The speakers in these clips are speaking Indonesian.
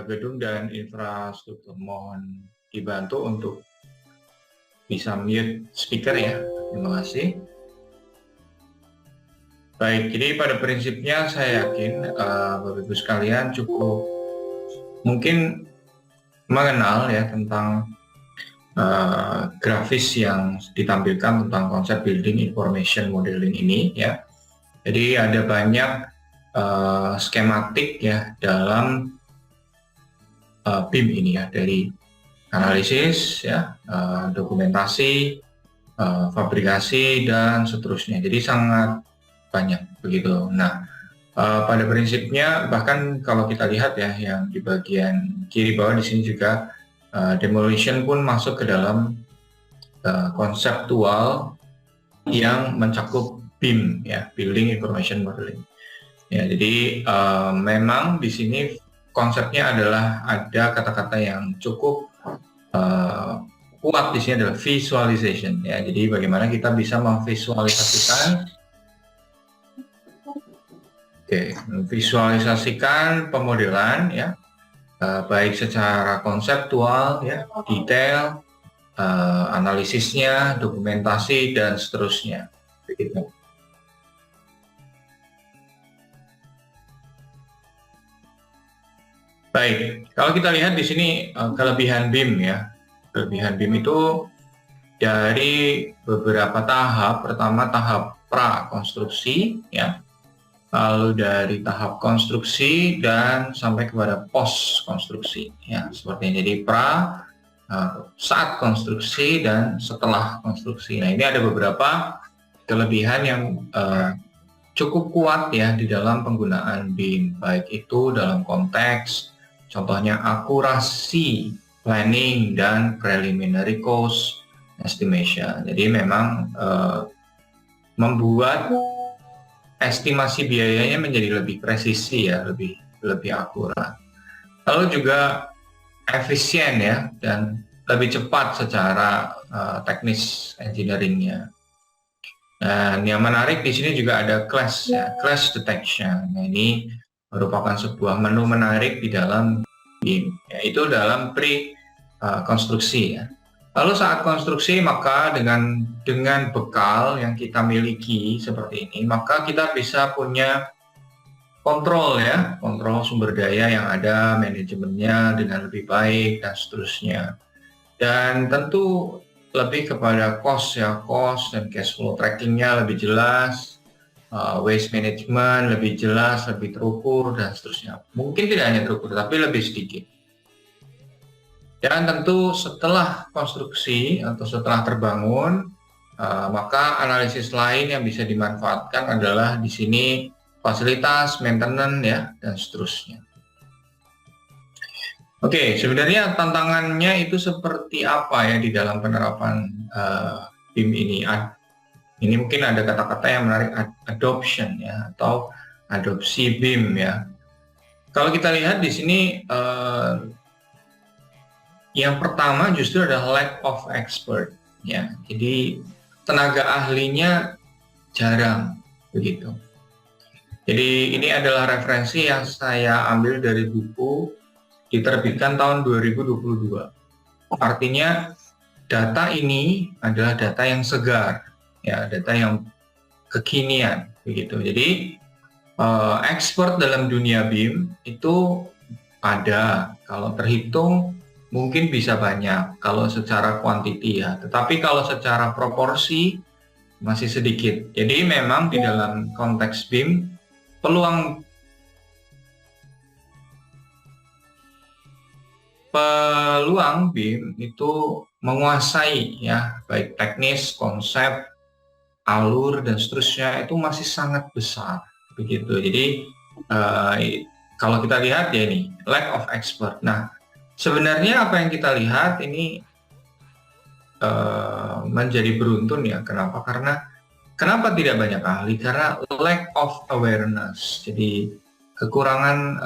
gedung dan infrastruktur. Mohon dibantu untuk bisa mute speaker ya. Terima kasih. Baik, jadi pada prinsipnya saya yakin Bapak Ibu sekalian cukup mungkin mengenal ya tentang grafis yang ditampilkan tentang konsep building information modeling ini ya. Jadi ada banyak skematik ya dalam BIM ini ya, dari analisis ya, dokumentasi, fabrikasi dan seterusnya. Jadi sangat banyak begitu. Nah, pada prinsipnya bahkan kalau kita lihat ya yang di bagian kiri bawah di sini juga demolition pun masuk ke dalam konseptual yang mencakup BIM ya, Building Information Modeling. Ya, jadi memang di sini konsepnya adalah ada kata-kata yang cukup kuat di sini adalah visualization ya. Jadi bagaimana kita bisa memvisualisasikan memvisualisasikan pemodelan ya, baik secara konseptual ya, detail, analisisnya, dokumentasi dan seterusnya. Begitu. Baik, kalau kita lihat di sini kelebihan BIM ya. Kelebihan BIM itu dari beberapa tahap. Pertama tahap pra-konstruksi ya. Lalu dari tahap konstruksi dan sampai kepada post konstruksi ya. Seperti ini, jadi saat konstruksi dan setelah konstruksi. Nah, ini ada beberapa kelebihan yang cukup kuat ya di dalam penggunaan BIM, baik itu dalam konteks contohnya akurasi planning dan preliminary cost estimation. Jadi memang membuat estimasi biayanya menjadi lebih presisi ya, lebih akurat. Lalu juga efisien ya dan lebih cepat secara teknis engineeringnya. Dan yang menarik di sini juga ada clash ya, clash detection. Nah, ini merupakan sebuah menu menarik di dalam BIM, yaitu dalam pre-konstruksi ya. Lalu saat konstruksi maka dengan bekal yang kita miliki seperti ini, maka kita bisa punya kontrol ya, kontrol sumber daya yang ada, manajemennya dengan lebih baik dan seterusnya. Dan tentu lebih kepada cost ya, cost dan cash flow trackingnya lebih jelas, waste management lebih jelas, lebih terukur dan seterusnya. Mungkin tidak hanya terukur, tapi lebih sedikit. Dan tentu setelah konstruksi atau setelah terbangun, maka analisis lain yang bisa dimanfaatkan adalah di sini fasilitas, maintenance ya dan seterusnya. Oke, sebenarnya tantangannya itu seperti apa ya di dalam penerapan BIM ini? Ini mungkin ada kata-kata yang menarik, adoption ya, atau adopsi BIM ya. Kalau kita lihat di sini, yang pertama justru adalah lack of expert ya. Jadi tenaga ahlinya jarang begitu. Jadi ini adalah referensi yang saya ambil dari buku diterbitkan tahun 2022. Artinya data ini adalah data yang segar ya, data yang kekinian begitu. Jadi expert dalam dunia BIM itu ada, kalau terhitung mungkin bisa banyak kalau secara kuantiti ya, tetapi kalau secara proporsi masih sedikit. Jadi memang di dalam konteks BIM peluang BIM itu menguasai ya, baik teknis, konsep, alur dan seterusnya itu masih sangat besar begitu. Jadi kalau kita lihat ya ini lack of expert. Nah, sebenarnya apa yang kita lihat ini menjadi beruntun ya. Kenapa? Karena kenapa tidak banyak ahli? Karena lack of awareness. Jadi kekurangan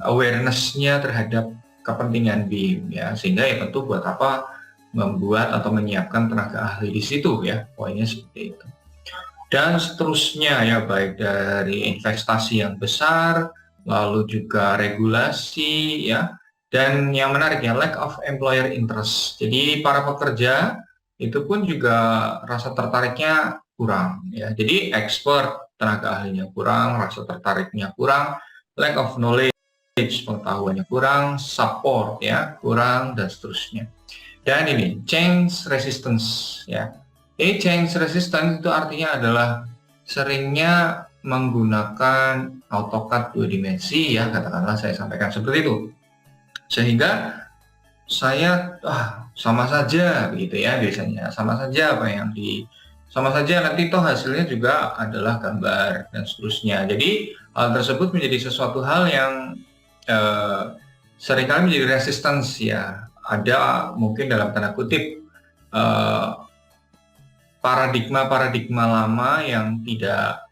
awareness-nya terhadap kepentingan BIM ya, sehingga ya tentu buat apa membuat atau menyiapkan tenaga ahli di situ ya, poinnya seperti itu. Dan seterusnya ya, baik dari investasi yang besar, lalu juga regulasi ya, Dan yang menarik ya, lack of employer interest. Jadi para pekerja itu pun juga rasa tertariknya kurang ya. Jadi expert, tenaga ahlinya kurang, rasa tertariknya kurang, lack of knowledge, pengetahuannya kurang, support ya kurang, dan seterusnya. Dan ini change resistance ya. Ini change resistance itu artinya adalah seringnya menggunakan AutoCAD 2 dimensi ya, katakanlah saya sampaikan seperti itu. Sehingga saya sama saja begitu ya, biasanya sama saja sama saja, nanti toh hasilnya juga adalah gambar dan seterusnya. Jadi hal tersebut menjadi sesuatu hal yang seringkali menjadi resistance ya. Ada mungkin dalam tanda kutip paradigma lama yang tidak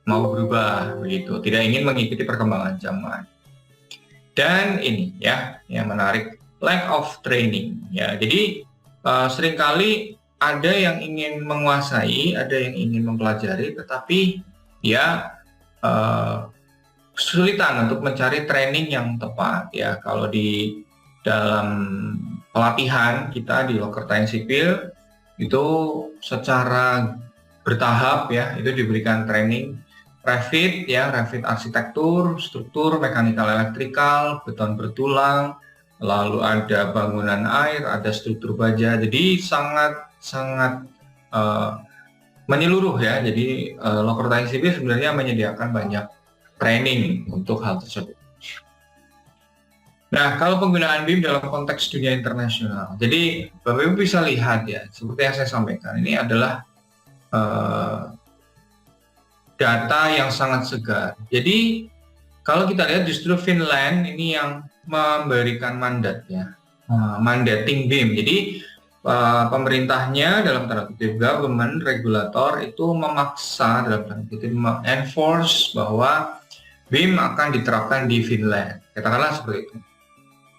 mau berubah begitu, tidak ingin mengikuti perkembangan zaman. Dan ini ya yang menarik, lack of training ya. Jadi seringkali ada yang ingin menguasai, ada yang ingin mempelajari, tetapi ya kesulitan untuk mencari training yang tepat ya. Kalau di dalam pelatihan kita di Loker Teknik Sipil itu secara bertahap ya, itu diberikan training Revit ya, Revit arsitektur, struktur, mekanikal elektrikal, beton bertulang, lalu ada bangunan air, ada struktur baja. Jadi sangat menyeluruh ya. Jadi Loker Teknik Sipil sebenarnya menyediakan banyak training untuk hal tersebut. Nah, kalau penggunaan BIM dalam konteks dunia internasional, jadi Bapak Ibu bisa lihat ya, seperti yang saya sampaikan, ini adalah data yang sangat segar. Jadi kalau kita lihat justru Finland ini yang memberikan mandat ya, mandating BIM. Jadi pemerintahnya dalam tanda kutip, government regulator itu memaksa dalam tanda kutip enforce bahwa BIM akan diterapkan di Finland. Katakanlah seperti itu.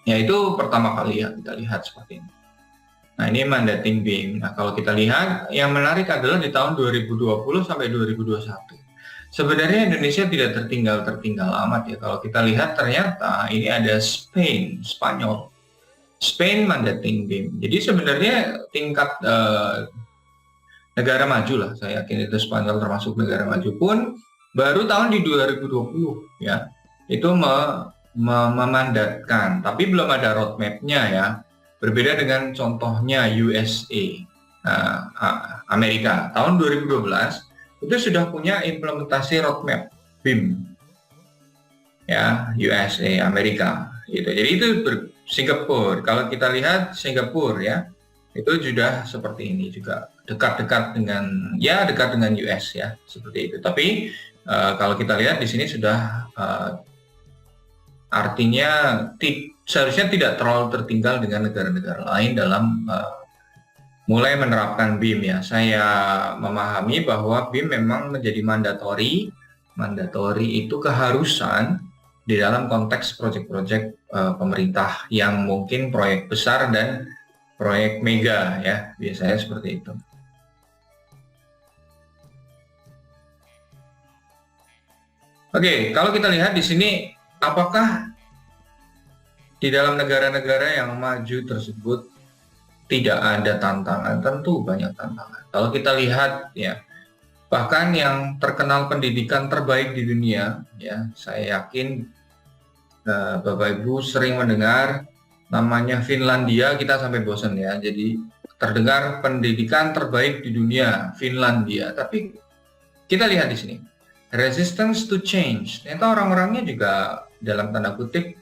Ya itu pertama kali ya kita lihat seperti ini. Nah ini mandating BIM. Nah kalau kita lihat yang menarik adalah di tahun 2020 sampai 2021. Sebenarnya Indonesia tidak tertinggal amat ya. Kalau kita lihat ternyata ini ada Spanyol mandating BIM. Jadi sebenarnya tingkat negara maju lah, saya yakin itu Spanyol termasuk negara maju pun baru tahun di 2020 ya itu memandatkan, tapi belum ada roadmap-nya ya. Berbeda dengan contohnya USA, Amerika tahun 2012 itu sudah punya implementasi roadmap BIM ya, USA, Amerika gitu. Jadi itu Singapura, kalau kita lihat Singapura ya itu sudah seperti ini juga, dekat dengan US ya, seperti itu. Tapi kalau kita lihat di sini sudah artinya seharusnya tidak terlalu tertinggal dengan negara-negara lain dalam mulai menerapkan BIM ya. Saya memahami bahwa BIM memang menjadi mandatori itu keharusan di dalam konteks proyek-proyek pemerintah yang mungkin proyek besar dan proyek mega ya, biasanya seperti itu. Oke, kalau kita lihat di sini, apakah di dalam negara-negara yang maju tersebut tidak ada tantangan? Tentu banyak tantangan. Kalau kita lihat ya, bahkan yang terkenal pendidikan terbaik di dunia ya, saya yakin Bapak Ibu sering mendengar namanya Finlandia, kita sampai bosan ya. Jadi terdengar pendidikan terbaik di dunia Finlandia, tapi kita lihat di sini resistance to change. Ternyata orang-orangnya juga dalam tanda kutip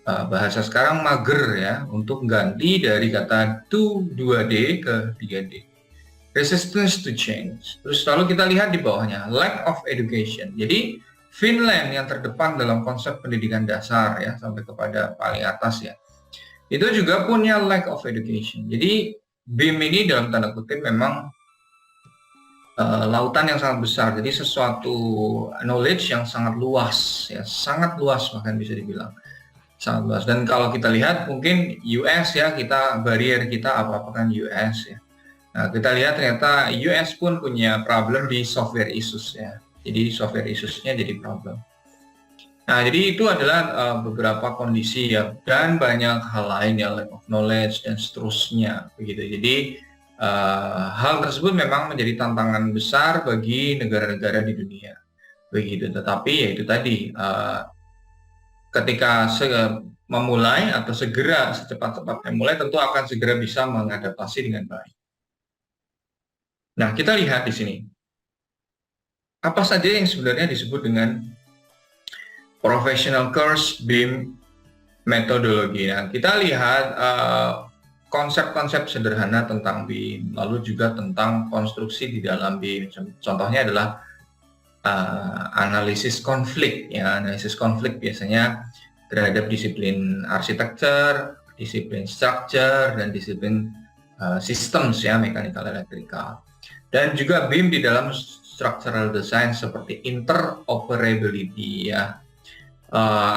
bahasa sekarang mager ya untuk ganti dari kata 2D ke 3D. Resistance to change. Terus lalu kita lihat di bawahnya lack of education. Jadi Finland yang terdepan dalam konsep pendidikan dasar ya sampai kepada paling atas ya. Itu juga punya lack of education. Jadi BIM ini dalam tanda kutip memang lautan yang sangat besar, jadi sesuatu knowledge yang sangat luas ya, sangat luas bahkan bisa dibilang sangat luas. Dan kalau kita lihat mungkin US ya, kita barrier kita apa kan US ya. Nah kita lihat ternyata US pun punya problem di software issues ya, jadi software issues-nya jadi problem. Nah, jadi itu adalah beberapa kondisi ya, dan banyak hal lain ya, lack of knowledge dan seterusnya begitu. Jadi hal tersebut memang menjadi tantangan besar bagi negara-negara di dunia begitu. Tetapi ya itu tadi, ketika memulai atau segera secepat-cepatnya mulai, tentu akan segera bisa mengadaptasi dengan baik. Nah, kita lihat di sini apa saja yang sebenarnya disebut dengan professional course BIM metodologi. Nah, kita lihat konsep-konsep sederhana tentang BIM, lalu juga tentang konstruksi di dalam BIM. Contohnya adalah analisis konflik. Ya, analisis konflik biasanya terhadap disiplin arsitektur, disiplin structure, dan disiplin systems ya, mechanical electrical. Dan juga BIM di dalam structural design seperti interoperability ya.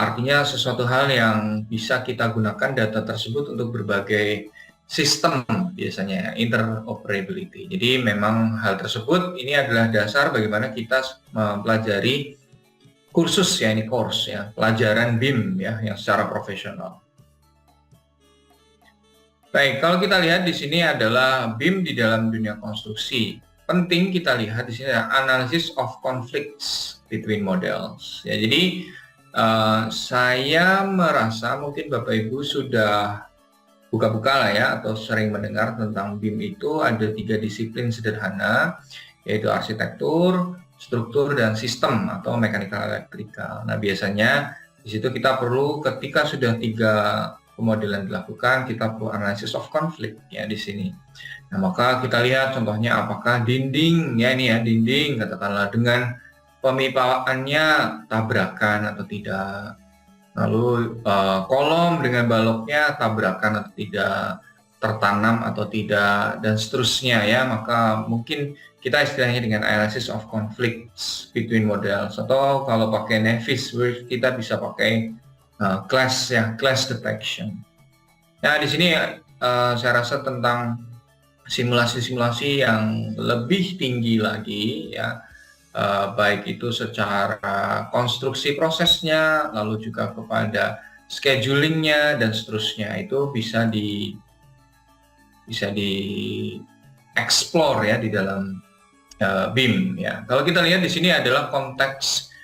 Artinya sesuatu hal yang bisa kita gunakan data tersebut untuk berbagai sistem biasanya, interoperability. Jadi memang hal tersebut ini adalah dasar bagaimana kita mempelajari kursus ya, ini course ya, pelajaran BIM ya yang secara profesional. Baik, kalau kita lihat di sini adalah BIM di dalam dunia konstruksi. Penting kita lihat di sini adalah analysis of conflicts between models. Ya, jadi saya merasa mungkin Bapak Ibu sudah buka-buka lah ya, atau sering mendengar tentang BIM itu ada 3 disiplin sederhana, yaitu arsitektur, struktur, dan sistem atau mechanical electrical. Nah, biasanya di situ kita perlu, ketika sudah 3 pemodelan dilakukan, kita perlu analysis of conflict ya di sini. Nah, maka kita lihat contohnya apakah dinding ya, ini ya dinding katakanlah dengan pemipaannya tabrakan atau tidak, lalu kolom dengan baloknya tabrakan atau tidak, tertanam atau tidak, dan seterusnya ya. Maka mungkin kita istilahnya dengan analysis of conflicts between models, atau kalau pakai Nevis kita bisa pakai clash ya, clash detection. Nah, di sini saya rasa tentang simulasi-simulasi yang lebih tinggi lagi ya, baik itu secara konstruksi prosesnya, lalu juga kepada schedulingnya dan seterusnya, itu bisa di explore ya di dalam BIM ya. Kalau kita lihat di sini adalah konteks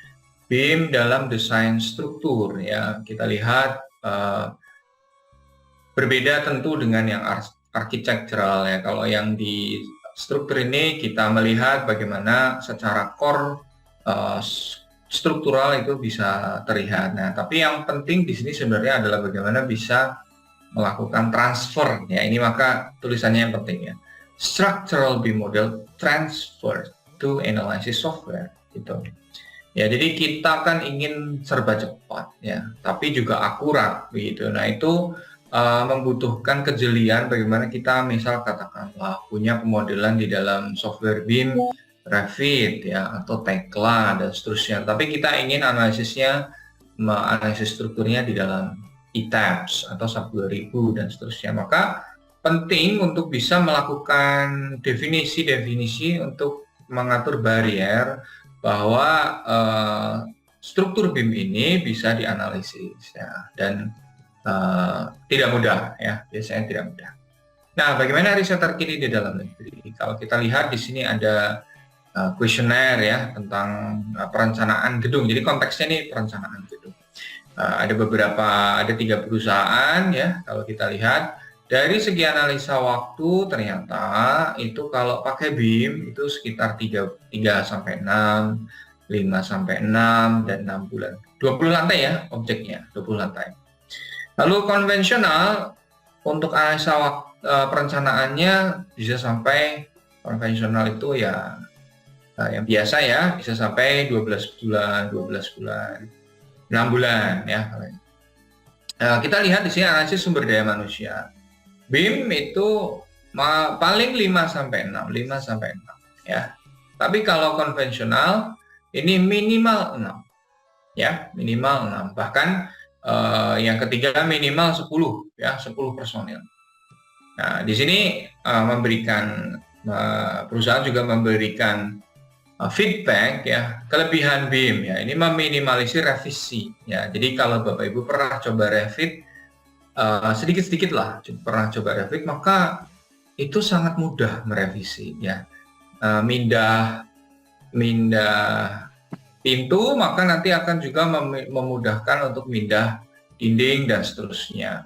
BIM dalam desain struktur ya. Kita lihat berbeda tentu dengan yang architectural ya. Kalau yang di struktur ini kita melihat bagaimana secara core struktural itu bisa terlihat. Nah, tapi yang penting di sini sebenarnya adalah bagaimana bisa melakukan transfer ya. Ini maka tulisannya yang penting ya. Structural BIM model transfer to analysis software gitu. Ya, jadi kita kan ingin serba cepat ya, tapi juga akurat begitu. Nah, itu membutuhkan kejelian bagaimana kita misal katakanlah punya pemodelan di dalam software BIM, Revit ya, atau Tekla dan seterusnya, tapi kita ingin analisis strukturnya di dalam ETABS atau SAP 2000 dan seterusnya. Maka penting untuk bisa melakukan definisi-definisi untuk mengatur barrier bahwa struktur BIM ini bisa dianalisis ya, dan tidak mudah ya, biasanya tidak mudah. Nah, bagaimana riset terkini di dalam negeri? Kalau kita lihat di sini ada kuesioner ya tentang perencanaan gedung. Jadi konteksnya ini perencanaan gedung. Ada 3 perusahaan ya. Kalau kita lihat dari segi analisa waktu, ternyata itu kalau pakai BIM itu sekitar 3 sampai 6, 5 sampai 6, dan 6 bulan. 20 lantai ya objeknya, 20 lantai. Lalu konvensional untuk analisa perencanaannya bisa sampai, konvensional itu ya yang biasa ya, bisa sampai 12 bulan, 6 bulan ya. Kita lihat di sini analisis sumber daya manusia. BIM itu paling 5 sampai 6 ya. Tapi kalau konvensional ini minimal 6 ya, minimal 6. Bahkan yang ketiga minimal 10 ya, 10 personil. Nah, di sini perusahaan juga memberikan feedback ya, kelebihan BIM ya, ini meminimalisir revisi ya. Jadi kalau Bapak Ibu pernah coba Revit, sedikit-sedikit lah pernah coba Revit, maka itu sangat mudah merevisi ya. Mindah pintu, maka nanti akan juga memudahkan untuk mindah dinding dan seterusnya.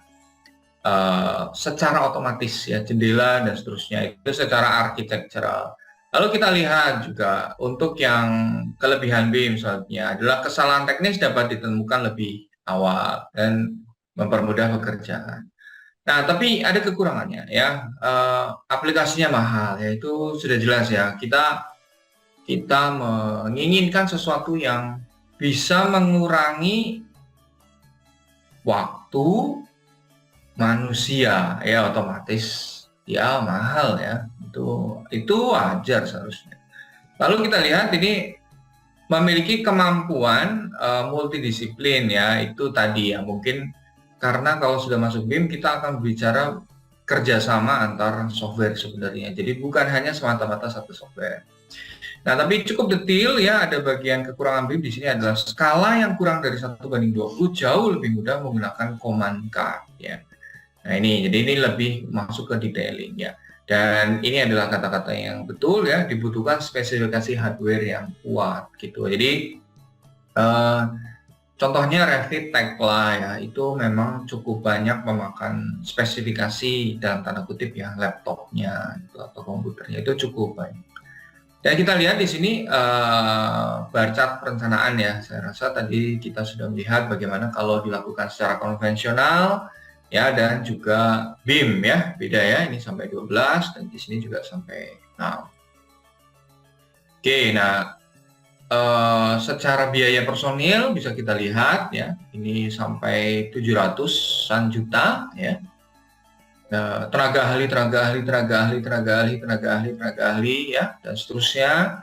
Secara otomatis ya, jendela dan seterusnya itu secara arsitektural. Lalu kita lihat juga untuk yang kelebihan BIM misalnya adalah kesalahan teknis dapat ditemukan lebih awal dan mempermudah pekerjaan. Nah, tapi ada kekurangannya ya, aplikasinya mahal ya, itu sudah jelas ya. Kita menginginkan sesuatu yang bisa mengurangi waktu manusia ya, otomatis ya mahal ya, itu wajar seharusnya. Lalu kita lihat ini memiliki kemampuan multidisiplin ya, itu tadi ya, mungkin karena kalau sudah masuk BIM kita akan bicara kerjasama antar software sebenarnya, jadi bukan hanya semata-mata satu software. Nah, tapi cukup detail ya, ada bagian kekurangan BIM di sini adalah skala yang kurang dari 1:20 jauh lebih mudah menggunakan command card ya. Nah, jadi ini lebih masuk ke detailing ya. Dan ini adalah kata-kata yang betul ya, dibutuhkan spesifikasi hardware yang kuat gitu. Jadi contohnya Revit Tekla ya, itu memang cukup banyak memakan spesifikasi dalam tanda kutip ya, laptopnya gitu, atau komputernya itu cukup banyak. Dan kita lihat di sini bar chart perencanaan ya. Saya rasa tadi kita sudah melihat bagaimana kalau dilakukan secara konvensional ya, dan juga BIM ya, beda ya. Ini sampai 12 dan di sini juga sampai 6. Oke, nah secara biaya personil bisa kita lihat ya, ini sampai 700-an juta ya. Tenaga ahli ya, dan seterusnya.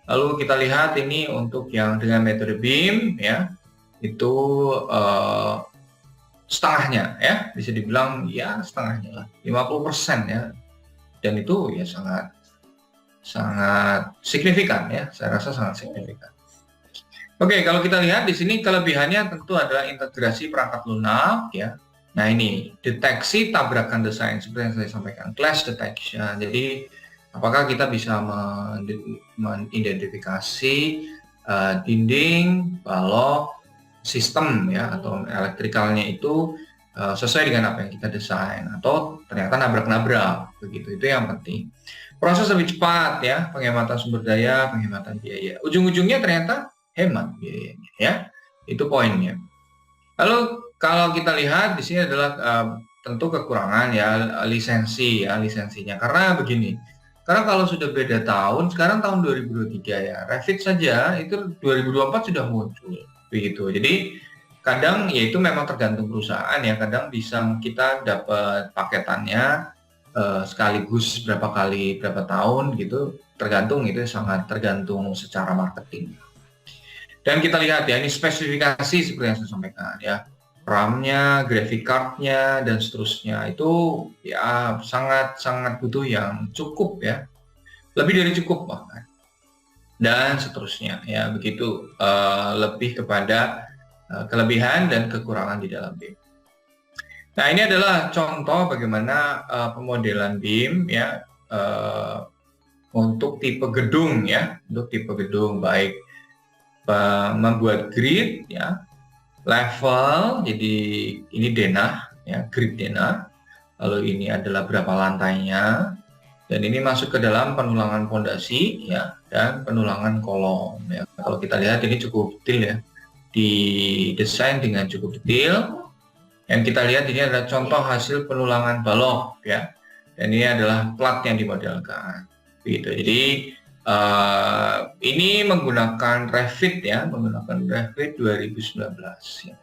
Lalu kita lihat ini untuk yang dengan metode BIM ya, itu setengahnya ya, bisa dibilang ya setengahnya lah, 50% ya, dan itu ya sangat signifikan ya, saya rasa sangat signifikan. Oke, kalau kita lihat di sini kelebihannya tentu adalah integrasi perangkat lunak ya. Nah, ini deteksi tabrakan desain seperti yang saya sampaikan, clash detection. Jadi apakah kita bisa mengidentifikasi dinding, balok, sistem ya, atau elektrikalnya itu sesuai dengan apa yang kita desain, atau ternyata nabrak-nabrak begitu. Itu yang penting. Proses lebih cepat ya, penghematan sumber daya, penghematan biaya. Ujung-ujungnya ternyata hemat biayanya ya. Itu poinnya. Lalu kalau kita lihat di sini adalah tentu kekurangan ya, lisensinya. Karena begini, karena kalau sudah beda tahun, sekarang tahun 2023 ya, Revit saja itu 2024 sudah muncul begitu. Jadi kadang ya itu memang tergantung perusahaan ya, kadang bisa kita dapat paketannya sekaligus berapa tahun gitu, tergantung, itu sangat tergantung secara marketing. Dan kita lihat ya, ini spesifikasi seperti yang saya sampaikan ya, RAM-nya, graphic card-nya, dan seterusnya, itu ya sangat butuh yang cukup ya, lebih dari cukup bahkan, dan seterusnya ya, begitu. Lebih kepada kelebihan dan kekurangan di dalam BIM. Nah, ini adalah contoh bagaimana pemodelan BIM ya, untuk tipe gedung ya, baik membuat grid ya, level, jadi ini denah ya, grid denah, lalu ini adalah berapa lantainya, dan ini masuk ke dalam penulangan fondasi ya, dan penulangan kolom ya. Kalau kita lihat ini cukup detail ya, didesain dengan cukup detail. Yang kita lihat ini adalah contoh hasil penulangan balok ya, dan ini adalah plat yang dimodelkan gitu. Jadi ini menggunakan Revit ya, menggunakan Revit 2019 ya.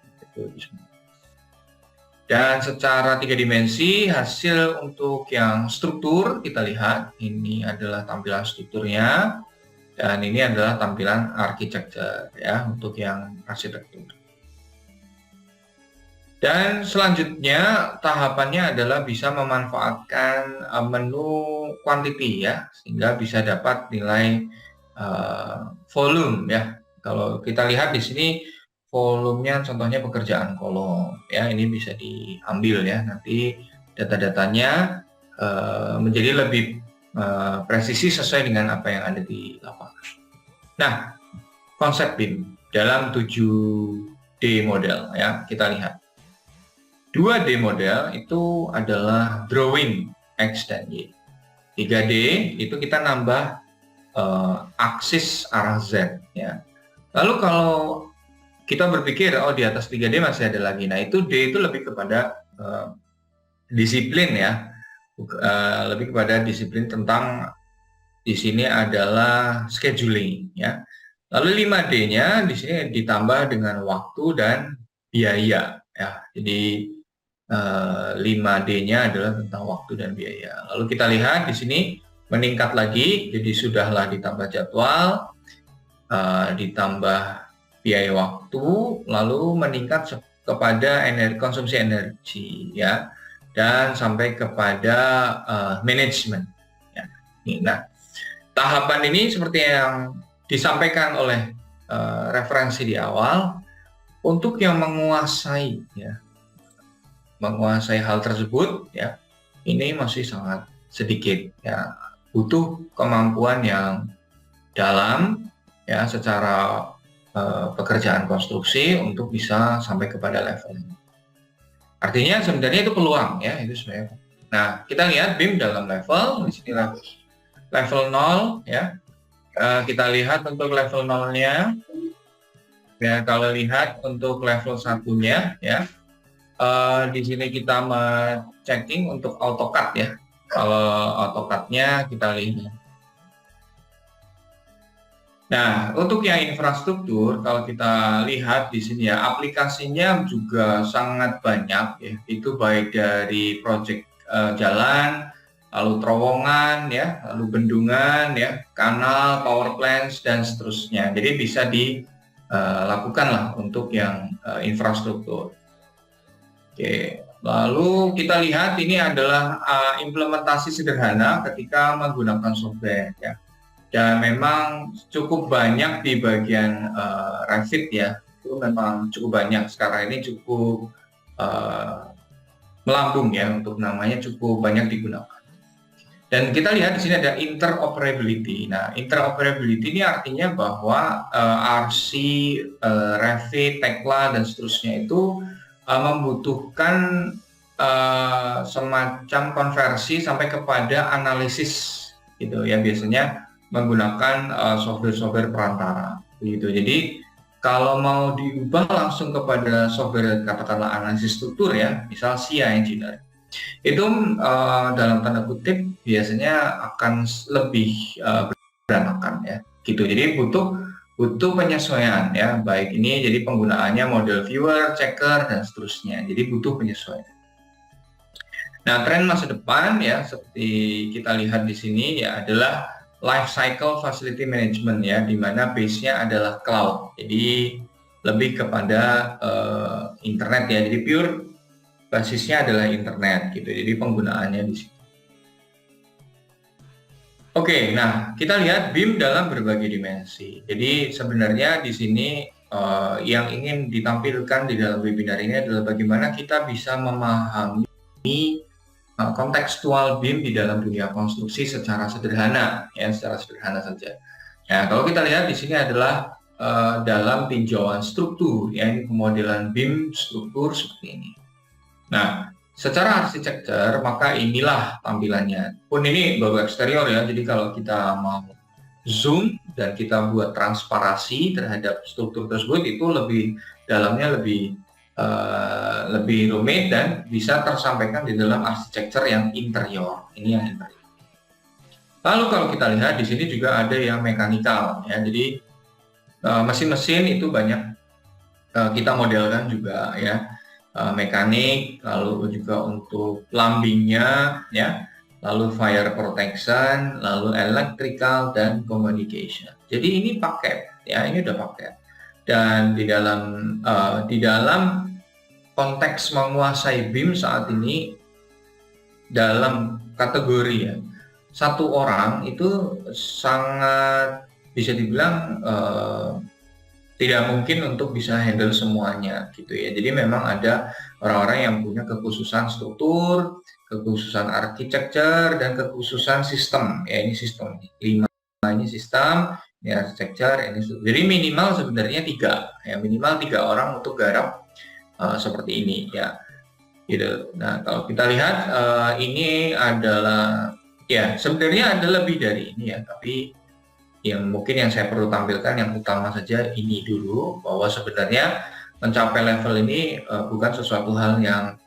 Dan secara 3 dimensi hasil untuk yang struktur kita lihat, ini adalah tampilan strukturnya, dan ini adalah tampilan arsitektur ya, untuk yang arsitektur. Dan selanjutnya tahapannya adalah bisa memanfaatkan menu quantity ya, sehingga bisa dapat nilai volume ya. Kalau kita lihat di sini volumenya contohnya pekerjaan kolom ya, ini bisa diambil ya, nanti data-datanya menjadi lebih presisi sesuai dengan apa yang ada di lapangan. Nah, konsep BIM dalam 7D model ya, kita lihat 2D model itu adalah drawing X dan Y. 3D itu kita nambah aksis arah Z ya. Lalu kalau kita berpikir di atas 3D masih ada lagi, nah itu D itu lebih kepada disiplin ya, lebih kepada disiplin tentang di sini adalah scheduling ya. Lalu 5D-nya di sini ditambah dengan waktu dan biaya ya. Jadi 5D-nya adalah tentang waktu dan biaya. Lalu kita lihat di sini meningkat lagi, jadi sudahlah ditambah jadwal, ditambah biaya waktu, lalu meningkat kepada konsumsi energi ya, dan sampai kepada manajemen. Ya. Nah, tahapan ini seperti yang disampaikan oleh referensi di awal, untuk yang menguasai hal tersebut ya, ini masih sangat sedikit ya, butuh kemampuan yang dalam ya secara pekerjaan konstruksi untuk bisa sampai kepada level ini. Artinya sebenarnya itu peluang ya, itu sebenarnya. Nah, kita lihat BIM dalam level, di sini level 0 ya. Kita lihat untuk level 0-nya ya, kalau lihat untuk level 1-nya ya, di sini kita checking untuk AutoCAD ya. Kalau AutoCAD-nya kita lihat. Nah, untuk yang infrastruktur, kalau kita lihat di sini ya, aplikasinya juga sangat banyak ya. Itu baik dari proyek jalan, lalu terowongan ya, lalu bendungan ya, kanal, power plants dan seterusnya. Jadi bisa dilakukan lah untuk yang infrastruktur. Oke, lalu kita lihat ini adalah implementasi sederhana ketika menggunakan software ya. Dan memang cukup banyak di bagian Revit ya, itu memang cukup banyak sekarang ini, cukup melambung ya, untuk namanya cukup banyak digunakan. Dan kita lihat di sini ada interoperability. Nah, interoperability ini artinya bahwa RC, Revit, Tekla dan seterusnya itu membutuhkan semacam konversi sampai kepada analisis gitu ya, biasanya menggunakan software perantara gitu. Jadi kalau mau diubah langsung kepada software katakanlah analisis struktur ya, misal SIA Engineering, itu dalam tanda kutip biasanya akan lebih berantakan ya gitu. Jadi butuh penyesuaian ya, baik ini jadi penggunaannya model viewer, checker dan seterusnya. Jadi butuh penyesuaian. Nah, tren masa depan ya seperti kita lihat di sini ya adalah life cycle facility management ya, di mana base-nya adalah cloud. Jadi lebih kepada internet ya. Jadi pure basisnya adalah internet gitu. Jadi penggunaannya di situ. Oke, nah kita lihat BIM dalam berbagai dimensi. Jadi sebenarnya di sini yang ingin ditampilkan di dalam webinar ini adalah bagaimana kita bisa memahami kontekstual BIM di dalam dunia konstruksi secara sederhana ya, secara sederhana saja. Nah, kalau kita lihat di sini adalah dalam tinjauan struktur ya, ini pemodelan BIM struktur seperti ini. Nah, secara arsitektur maka inilah tampilannya. Pun ini baru eksterior ya, jadi kalau kita mau zoom dan kita buat transparasi terhadap struktur tersebut, itu lebih dalamnya lebih rumit dan bisa tersampaikan di dalam arsitektur yang interior. Ini yang interior. Lalu kalau kita lihat di sini juga ada yang mekanikal ya. Jadi mesin-mesin itu banyak kita modelkan juga ya. Mekanik, lalu juga untuk plumbingnya ya, lalu fire protection, lalu electrical dan communication. Jadi ini paket ya, ini udah paket. Dan di dalam konteks menguasai BIM saat ini dalam kategori ya, satu orang itu sangat bisa dibilang tidak mungkin untuk bisa handle semuanya gitu ya. Jadi memang ada orang-orang yang punya kekhususan struktur, kekhususan architecture, dan kekhususan sistem. Ya ini sistem, 5 ini sistem, ini architecture, ini struktur. Jadi minimal sebenarnya 3, ya minimal 3 orang untuk garap seperti ini ya. Gitu. Nah kalau kita lihat ini adalah ya sebenarnya ada lebih dari ini ya, tapi yang mungkin yang saya perlu tampilkan yang utama saja ini dulu, bahwa sebenarnya mencapai level ini bukan sesuatu hal yang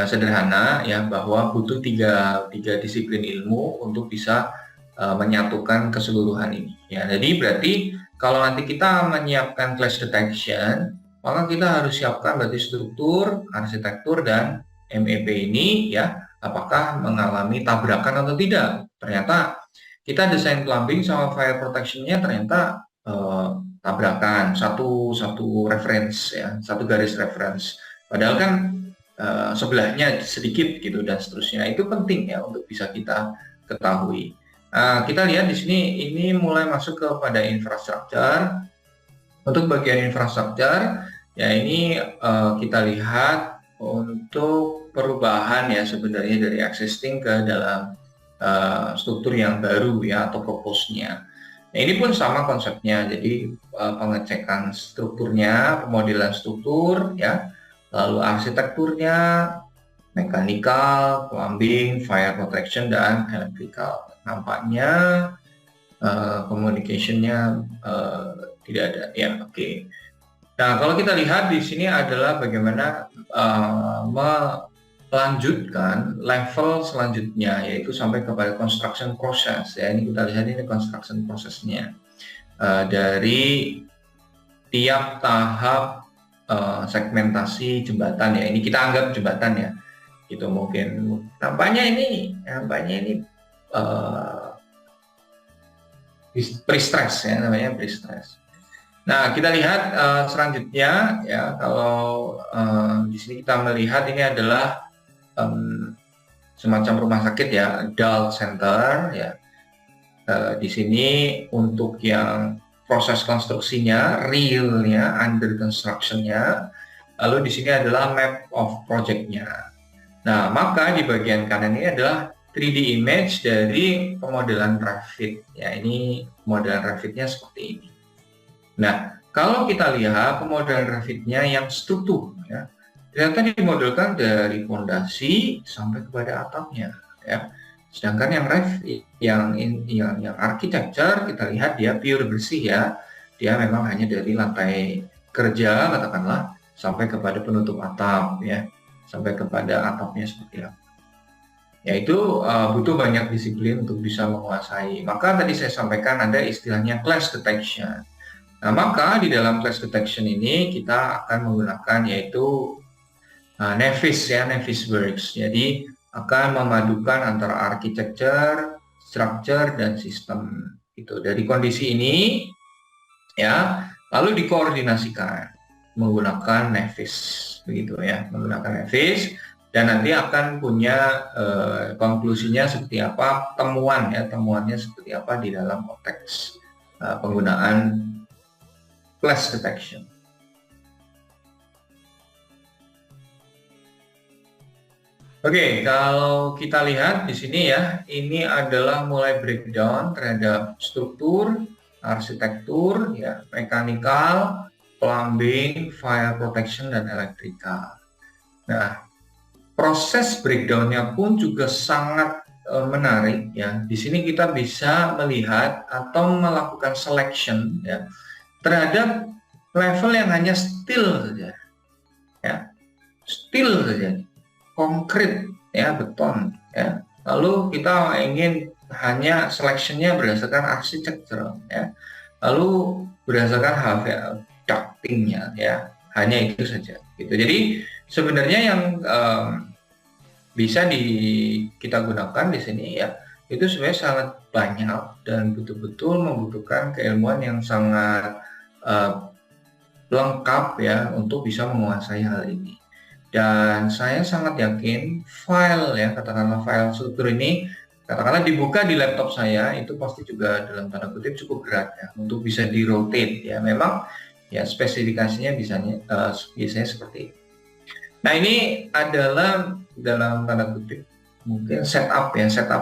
sederhana ya, bahwa butuh tiga disiplin ilmu untuk bisa menyatukan keseluruhan ini ya. Jadi berarti kalau nanti kita menyiapkan clash detection, maka kita harus siapkan berarti struktur, arsitektur, dan MEP ini ya, apakah mengalami tabrakan atau tidak. Ternyata kita desain plumbing sama fire protection-nya ternyata tabrakan, satu reference ya, satu garis reference. Padahal kan sebelahnya sedikit gitu dan seterusnya. Itu penting ya untuk bisa kita ketahui. Kita lihat di sini ini mulai masuk kepada infrastruktur. Untuk bagian infrastruktur ya ini kita lihat untuk perubahan ya sebenarnya dari existing ke dalam struktur yang baru ya atau propose-nya. Nah, ini pun sama konsepnya, jadi pengecekan strukturnya, pemodelan struktur ya, lalu arsitekturnya, mechanical, plumbing, fire protection, dan electrical. Nampaknya communication-nya tidak ada ya, oke. Nah kalau kita lihat di sini adalah bagaimana melanjutkan level selanjutnya, yaitu sampai kepada construction process ya. Ini kita lihat ini construction prosesnya dari tiap tahap segmentasi jembatan ya. Ini kita anggap jembatan ya, gitu. Mungkin nampaknya ini pre-stress ya, namanya pre-stress. Nah, kita lihat selanjutnya ya, kalau di sini kita melihat ini adalah semacam rumah sakit ya, adult center ya. Di sini untuk yang proses konstruksinya, realnya, under construction-nya, lalu di sini adalah map of project-nya. Nah, maka di bagian kanan ini adalah 3D image dari pemodelan Revit ya. Ini pemodelan Revit-nya seperti ini. Nah, kalau kita lihat pemodelan Revit-nya yang struktur ya, ternyata dimodelkan dari fondasi sampai kepada atapnya ya. Sedangkan yang yang architecture kita lihat dia pure bersih ya. Dia memang hanya dari lantai kerja katakanlah sampai kepada penutup atap ya. Sampai kepada atapnya seperti apa. Yaitu butuh banyak disiplin untuk bisa menguasai. Maka tadi saya sampaikan ada istilahnya clash detection. Nah, maka di dalam clash detection ini kita akan menggunakan yaitu Nevis ya, Nevis Works. Jadi akan memadukan antara architecture, structure, dan sistem. Itu dari kondisi ini ya, lalu dikoordinasikan menggunakan Nevis, begitu ya, menggunakan Nevis, dan nanti akan punya konklusinya seperti apa, temuannya seperti apa di dalam konteks penggunaan clash detection. Oke, kalau kita lihat di sini ya, ini adalah mulai breakdown terhadap struktur, arsitektur, ya, mechanical, plumbing, fire protection, dan electrical. Nah, proses breakdown-nya pun juga sangat menarik ya. Di sini kita bisa melihat atau melakukan selection ya terhadap level yang hanya steel saja, ya, steel saja. Konkret ya, beton ya. Lalu kita ingin hanya seleksinya berdasarkan arsitektur ya. Lalu berdasarkan HVAC ductingnya ya. Hanya itu saja gitu. Jadi sebenarnya yang bisa kita gunakan di sini ya, itu sebenarnya sangat banyak dan betul-betul membutuhkan keilmuan yang sangat lengkap ya untuk bisa menguasai hal ini. Dan saya sangat yakin file ya, katakanlah file struktur ini katakanlah dibuka di laptop saya, itu pasti juga dalam tanda kutip cukup berat ya untuk bisa di rotate ya. Memang ya spesifikasinya biasanya seperti itu. Nah, ini adalah dalam tanda kutip mungkin setup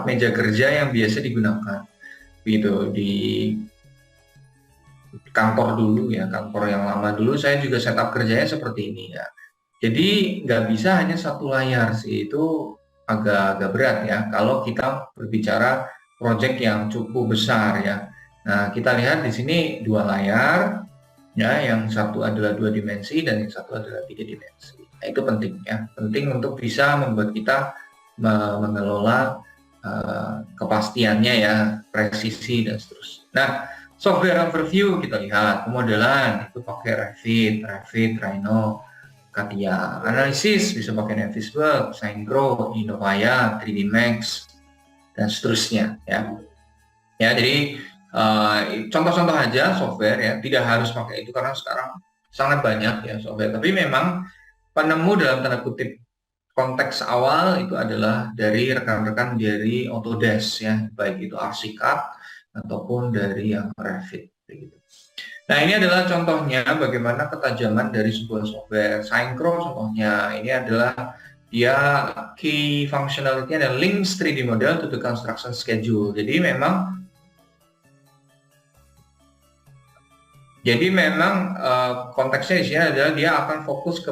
meja kerja yang biasa digunakan gitu di kantor dulu ya, kantor yang lama dulu saya juga setup kerjanya seperti ini ya. Jadi nggak bisa hanya satu layar sih, itu agak berat ya kalau kita berbicara proyek yang cukup besar ya. Nah, kita lihat di sini dua layar ya, yang satu adalah 2 dimensi dan yang satu adalah 3 dimensi. Nah, itu penting ya, penting untuk bisa membuat kita mengelola kepastiannya ya, presisi dan seterusnya. Nah, software overview kita lihat pemodelan itu pakai Revit, Rhino, CATIA. Analisis bisa pakai Navisworks, Synchro, Innovaya, 3D Max dan seterusnya ya. Ya, jadi contoh-contoh aja software ya, tidak harus pakai itu karena sekarang sangat banyak ya software. Tapi memang penemu dalam tanda kutip konteks awal itu adalah dari rekan-rekan dari Autodesk ya, baik itu Archicad ataupun dari yang Revit begitu. Nah, ini adalah contohnya bagaimana ketajaman dari sebuah software. Synchro contohnya ini adalah dia key functionality dan links 3D model to the construction schedule. Jadi memang konteksnya di sini adalah dia akan fokus ke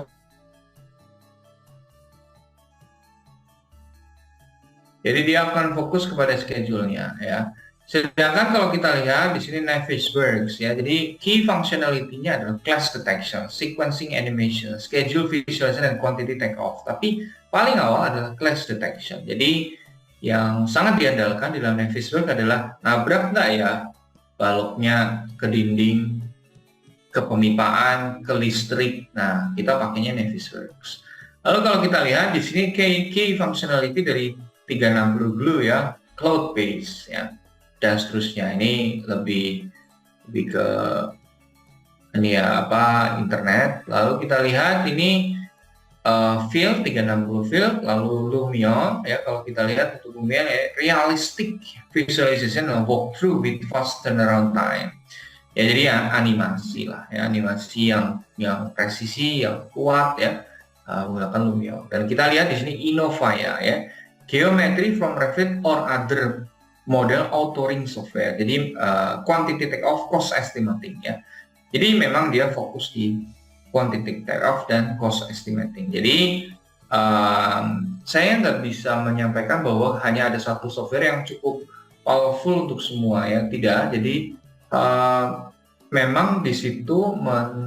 kepada schedule-nya ya. Sedangkan kalau kita lihat di sini Navisworks ya, jadi key functionality-nya adalah class detection, sequencing animation, schedule visualization, dan quantity takeoff. Tapi paling awal adalah class detection. Jadi yang sangat diandalkan di dalam Navisworks adalah nabrak nggak ya baloknya ke dinding, ke pemipaan, ke listrik. Nah, kita pakainya Navisworks. Lalu kalau kita lihat di sini key functionality dari 360 Glue ya, cloud base ya, dan seterusnya. Ini lebih ke ini ya internet. Lalu kita lihat ini field 360 field, lalu Lumion ya. Kalau kita lihat untuk Lumion ya, realistic visualization and walkthrough with fast turnaround time. Ya, jadi ya animasi lah ya, animasi yang presisi, yang kuat ya, menggunakan Lumion. Dan kita lihat di sini Innovaya ya, geometry from Revit or other model authoring software. Jadi quantity takeoff, cost estimating ya. Jadi memang dia fokus di quantity takeoff dan cost estimating. Jadi saya nggak bisa menyampaikan bahwa hanya ada satu software yang cukup powerful untuk semua ya, tidak. Jadi memang di situ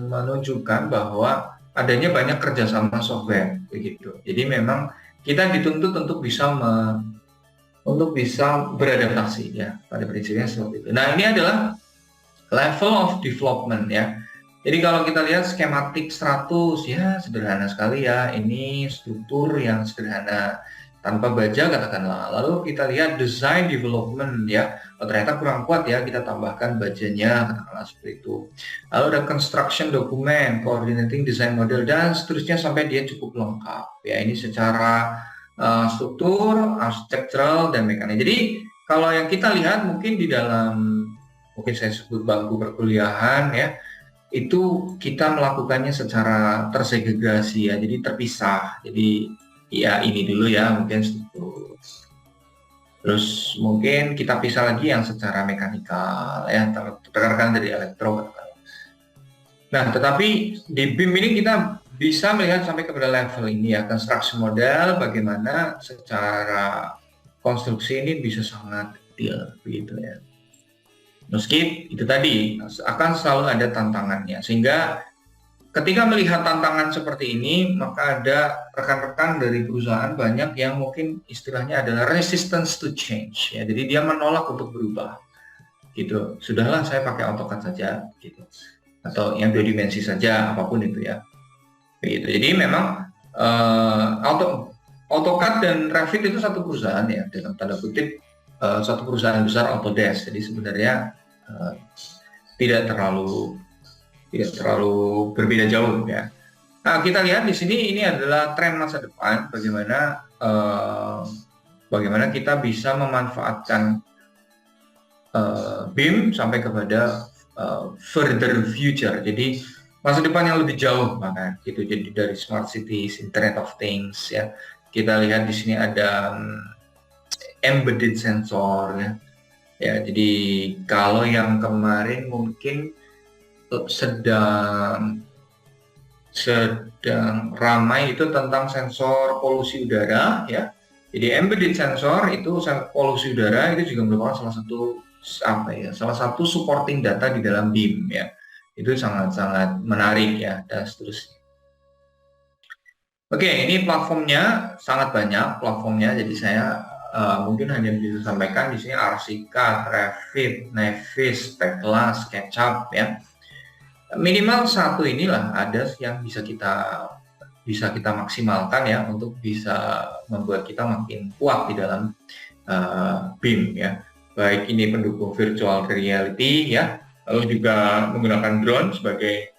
menunjukkan bahwa adanya banyak kerjasama software begitu. Jadi memang kita dituntut untuk bisa beradaptasi ya, pada prinsipnya seperti itu. Nah, ini adalah level of development ya. Jadi kalau kita lihat skematik 100 ya, sederhana sekali ya, ini struktur yang sederhana tanpa baja katakanlah. Lalu kita lihat design development ya, ternyata kurang kuat ya, kita tambahkan bajanya katakanlah seperti itu. Lalu ada construction document, coordinating design model, dan seterusnya sampai dia cukup lengkap ya. Ini secara struktur, architectural, dan mekanik. Jadi kalau yang kita lihat mungkin di dalam, mungkin saya sebut bangku perkuliahan ya, itu kita melakukannya secara tersegregasi ya, jadi terpisah. Jadi ya ini dulu ya mungkin struktur. Terus mungkin kita pisah lagi yang secara mekanikal ya, rekan-rekan dari elektro. Nah, tetapi di BIM ini kita bisa melihat sampai kepada level ini ya, construction model, bagaimana secara konstruksi ini bisa sangat detail begitu ya. Meski itu tadi akan selalu ada tantangannya, sehingga ketika melihat tantangan seperti ini, maka ada rekan-rekan dari perusahaan banyak yang mungkin istilahnya adalah resistance to change ya, jadi dia menolak untuk berubah gitu. Sudahlah, saya pakai AutoCAD saja gitu, atau yang 2 dimensi saja, apapun itu ya gitu. Jadi memang AutoCAD dan Revit itu satu perusahaan ya, dalam tanda kutip satu perusahaan besar, Autodesk. Jadi sebenarnya tidak terlalu berbeda jauh ya. Nah, kita lihat di sini ini adalah tren masa depan, bagaimana bagaimana kita bisa memanfaatkan BIM sampai kepada further future. Jadi masa depan yang lebih jauh bahkan gitu. Jadi dari smart cities, Internet of Things ya. Kita lihat di sini ada embedded sensor ya. Ya, jadi kalau yang kemarin mungkin sedang ramai itu tentang sensor polusi udara ya. Jadi embedded sensor itu polusi udara itu juga merupakan salah satu supporting data di dalam BIM ya. Itu sangat-sangat menarik ya dan seterusnya. Oke, ini platformnya sangat banyak platformnya. Jadi saya mungkin hanya bisa sampaikan di sini Archicad, Revit, Navis, Tekla, SketchUp ya. Minimal satu inilah ada yang bisa kita maksimalkan ya untuk bisa membuat kita makin kuat di dalam BIM ya. Baik ini pendukung virtual reality ya, lalu juga menggunakan drone sebagai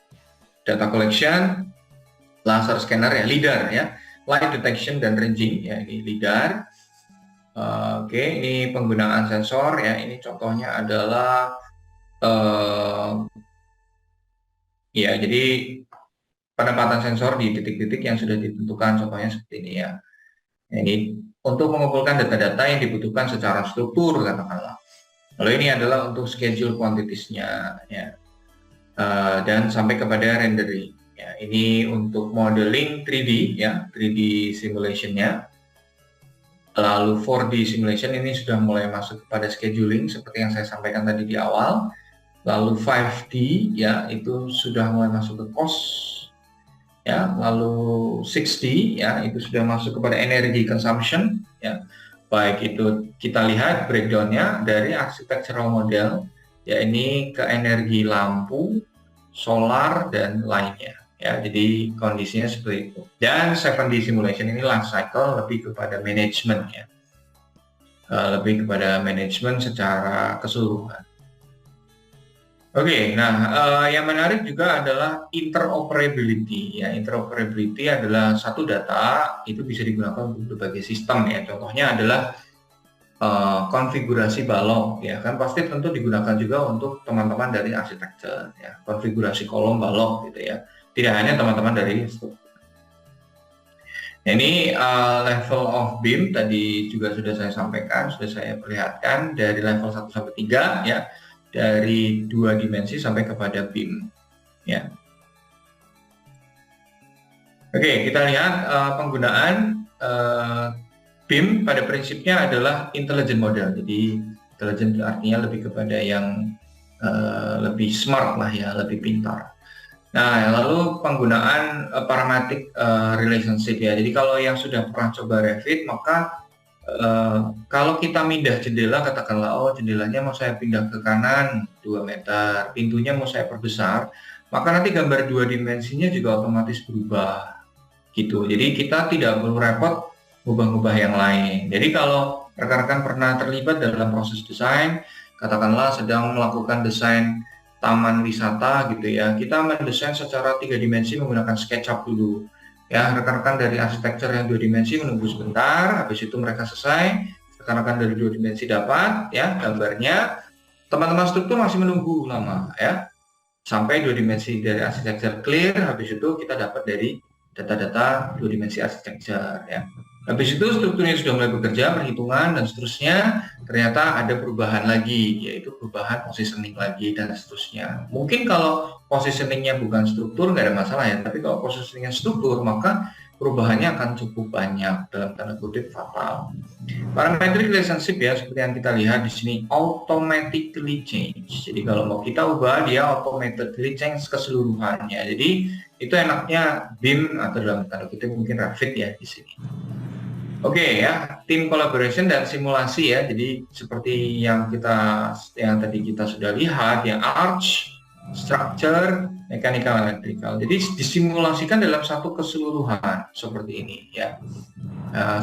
data collection, laser scanner ya, LiDAR ya, light detection dan ranging ya, ini LiDAR. Oke, ini penggunaan sensor ya, ini contohnya adalah ya, jadi penempatan sensor di titik-titik yang sudah ditentukan, contohnya seperti ini ya. Ini untuk mengumpulkan data-data yang dibutuhkan secara struktur, katakanlah. Lalu ini adalah untuk schedule quantities-nya ya, dan sampai kepada rendering. Ya, ini untuk modeling 3D ya, 3D simulation-nya. Lalu 4D simulation ini sudah mulai masuk kepada scheduling seperti yang saya sampaikan tadi di awal. Lalu 5D ya itu sudah mulai masuk ke cost ya, lalu 6D ya itu sudah masuk kepada energy consumption ya. Baik itu kita lihat breakdown-nya dari architectural model ya, ini ke energi lampu, solar dan lainnya ya. Jadi kondisinya seperti itu. Dan 7D simulation ini life cycle lebih kepada manajemen ya. Lebih kepada manajemen secara keseluruhan. Oke, nah yang menarik juga adalah interoperability ya. Interoperability adalah satu data itu bisa digunakan untuk berbagai sistem ya. Contohnya adalah konfigurasi balok ya, kan pasti tentu digunakan juga untuk teman-teman dari arsitektur ya, konfigurasi kolom balok gitu ya. Tidak hanya teman-teman dari struktur. Nah, ini level of BIM tadi juga sudah saya sampaikan, sudah saya perlihatkan dari level 1 sampai 3 ya. Dari 2 dimensi sampai kepada BIM ya. Oke, kita lihat penggunaan BIM pada prinsipnya adalah intelligent model. Jadi intelligent artinya lebih kepada yang lebih smart lah ya, lebih pintar. Nah, lalu penggunaan parametric relationship ya. Jadi kalau yang sudah pernah coba Revit, maka kalau kita pindah jendela, katakanlah jendelanya mau saya pindah ke kanan 2 meter, pintunya mau saya perbesar, maka nanti gambar 2 dimensinya juga otomatis berubah gitu. Jadi kita tidak perlu repot ubah-ubah yang lain. Jadi kalau rekan-rekan pernah terlibat dalam proses desain, katakanlah sedang melakukan desain taman wisata gitu ya, kita mendesain secara 3 dimensi menggunakan SketchUp dulu. Ya, rekan-rekan dari arsitektur yang 2 dimensi menunggu sebentar, habis itu mereka selesai, rekan-rekan dari 2 dimensi dapat ya gambarnya, teman-teman struktur masih menunggu lama ya, sampai 2 dimensi dari arsitektur clear, habis itu kita dapat dari data-data 2 dimensi arsitektur ya. Habis itu strukturnya sudah mulai bekerja, perhitungan dan seterusnya, ternyata ada perubahan lagi, yaitu perubahan positioning lagi dan seterusnya. Mungkin kalau positioningnya bukan struktur nggak ada masalah ya, tapi kalau positioningnya struktur maka perubahannya akan cukup banyak, dalam tanda kutip fatal. Parametric relationship ya, seperti yang kita lihat di sini, automatically change. Jadi kalau mau kita ubah, dia automatically change keseluruhannya. Jadi itu enaknya BIM atau dalam tanda kutip mungkin Revit ya di sini. Oke ya, tim collaboration dan simulasi ya. Jadi seperti yang tadi kita sudah lihat, yang arch, structure, mechanical, electrical. Jadi disimulasikan dalam satu keseluruhan seperti ini ya.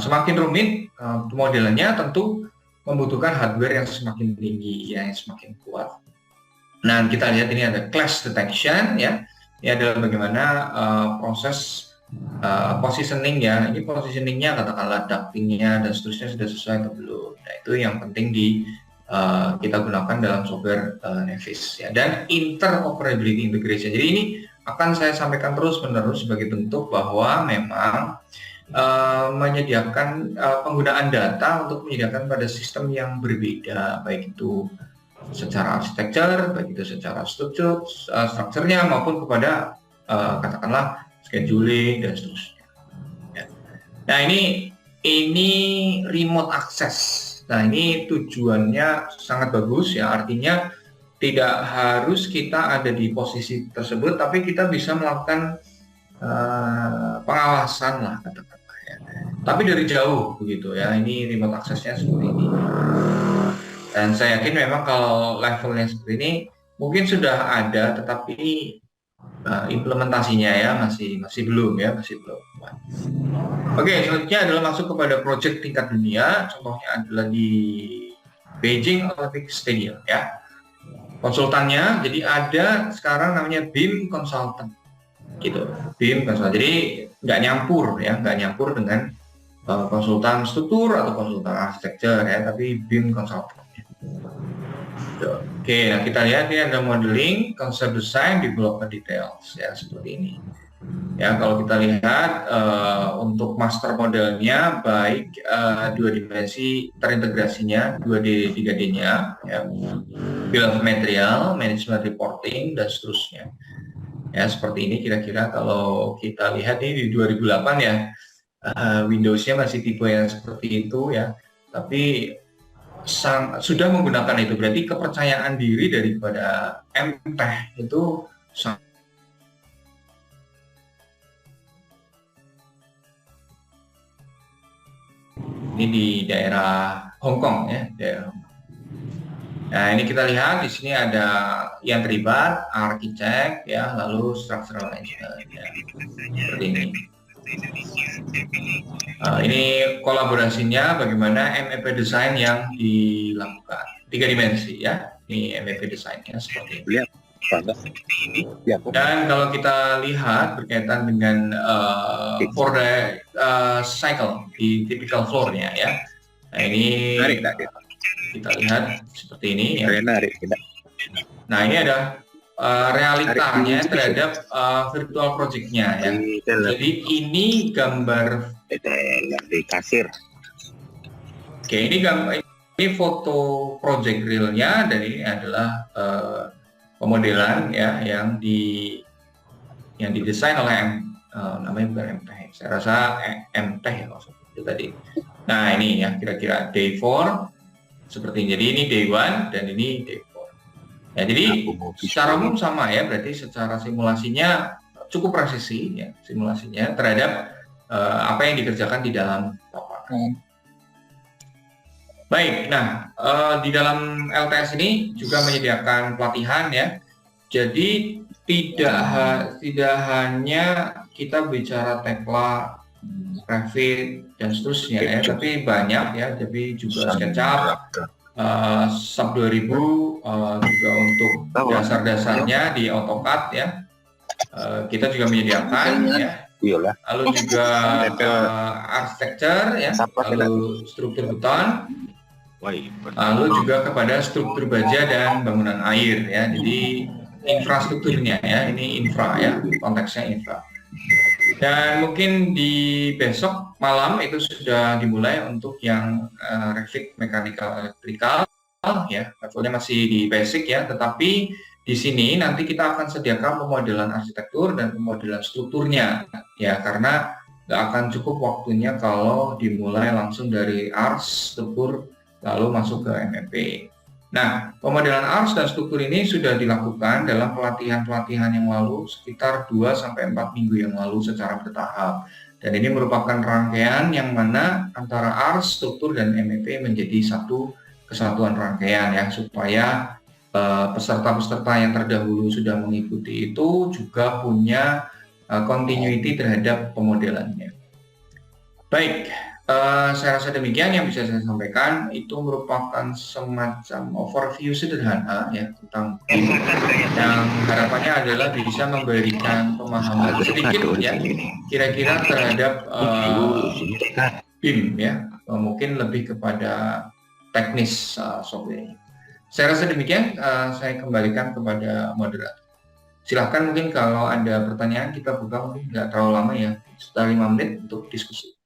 Semakin rumit modelnya tentu membutuhkan hardware yang semakin tinggi ya, yang semakin kuat. Nah, kita lihat ini ada clash detection ya. Ini adalah bagaimana proses positioning ya, ini positioningnya katakanlah ductingnya dan seterusnya sudah sesuai atau belum. Nah itu yang penting kita gunakan dalam software Nevis ya. Dan interoperability integration. Jadi ini akan saya sampaikan terus menerus sebagai bentuk bahwa memang menyediakan penggunaan data untuk menyediakan pada sistem yang berbeda, baik itu secara arsitektur, baik itu secara strukturnya maupun kepada katakanlah scheduling dan seterusnya. Ya. Nah ini remote access. Nah ini tujuannya sangat bagus ya, artinya tidak harus kita ada di posisi tersebut, tapi kita bisa melakukan pengawasan lah katakanlah ya. Tapi dari jauh begitu ya. Ini remote access-nya seperti ini. Dan saya yakin memang kalau levelnya seperti ini mungkin sudah ada, tetapi implementasinya ya masih belum ya, masih belum. Oke, selanjutnya adalah masuk kepada project tingkat dunia. Contohnya adalah di Beijing Olympic Stadium ya. Konsultannya, jadi ada sekarang namanya BIM Consultant, gitu. BIM Consultant. Jadi nggak nyampur dengan konsultan struktur atau konsultan arsitektur ya, tapi BIM Consultant. Oke, nah kita lihat ini ada modeling, concept design, development details ya seperti ini. Ya kalau kita lihat untuk master modelnya baik 2 dimensi terintegrasinya 2D 3D-nya ya, bill of material, management reporting dan seterusnya. Ya seperti ini kira-kira kalau kita lihat ini di 2008 ya, Windows-nya masih tipe yang seperti itu ya, tapi sudah menggunakan itu, berarti kepercayaan diri daripada MTech itu ini di daerah Hong Kong ya, daerah. Nah ini kita lihat di sini ada yang terlibat arsitek ya, lalu structural engineer ya, seperti ini. Ini kolaborasinya bagaimana MEP design yang dilakukan 3 dimensi ya. Ini MEP desainnya seperti ini. Dan kalau kita lihat berkaitan dengan for the cycle di typical floor-nya ya. Nah ini kita lihat seperti ini ya. Nah ini ada realitanya terhadap virtual project-nya ya. Jadi ini gambar di kasir. Oke, ini foto project real-nya, dan ini adalah pemodelan ya yang didesain oleh namanya bukan MTech. Saya rasa MTech ya maksudnya itu tadi. Nah, ini ya kira-kira day 4 seperti ini. Jadi ini day 1 dan ini day 4. Ya, jadi secara umum sama ya, berarti secara simulasinya cukup presisi ya, simulasinya terhadap apa yang dikerjakan di dalam lapangan. Baik, nah di dalam LTS ini juga menyediakan pelatihan ya. Jadi tidak hanya kita bicara Tekla, Revit dan seterusnya ya, tapi banyak ya, tapi juga SketchUp, Sub 2000 juga untuk dasar-dasarnya di AutoCAD ya. Kita juga menyediakan ya. Lalu juga arsitektur ya, lalu struktur beton, lalu juga kepada struktur baja dan bangunan air ya. Jadi infrastrukturnya ya, ini infra ya, konteksnya infra. Dan mungkin di besok malam itu sudah dimulai untuk yang Revit mechanical electrical ya, levelnya masih di basic ya, tetapi di sini nanti kita akan sediakan pemodelan arsitektur dan pemodelan strukturnya ya, karena nggak akan cukup waktunya kalau dimulai langsung dari ars, struktur, lalu masuk ke MEP. Nah, pemodelan ars dan struktur ini sudah dilakukan dalam pelatihan-pelatihan yang lalu sekitar 2-4 minggu yang lalu secara bertahap. Dan ini merupakan rangkaian yang mana antara ars, struktur, dan MEP menjadi satu kesatuan rangkaian ya, supaya peserta-peserta yang terdahulu sudah mengikuti itu juga punya continuity terhadap pemodelannya. Baik, Saya rasa demikian yang bisa saya sampaikan. Itu merupakan semacam overview sederhana ya tentang BIM yang harapannya adalah bisa memberikan pemahaman sedikit ya kira-kira terhadap BIM ya, mungkin lebih kepada teknis software. Saya rasa demikian. Saya kembalikan kepada moderator. Silahkan mungkin kalau ada pertanyaan kita buka mungkin nggak terlalu lama ya, sekitar 5 menit untuk diskusi.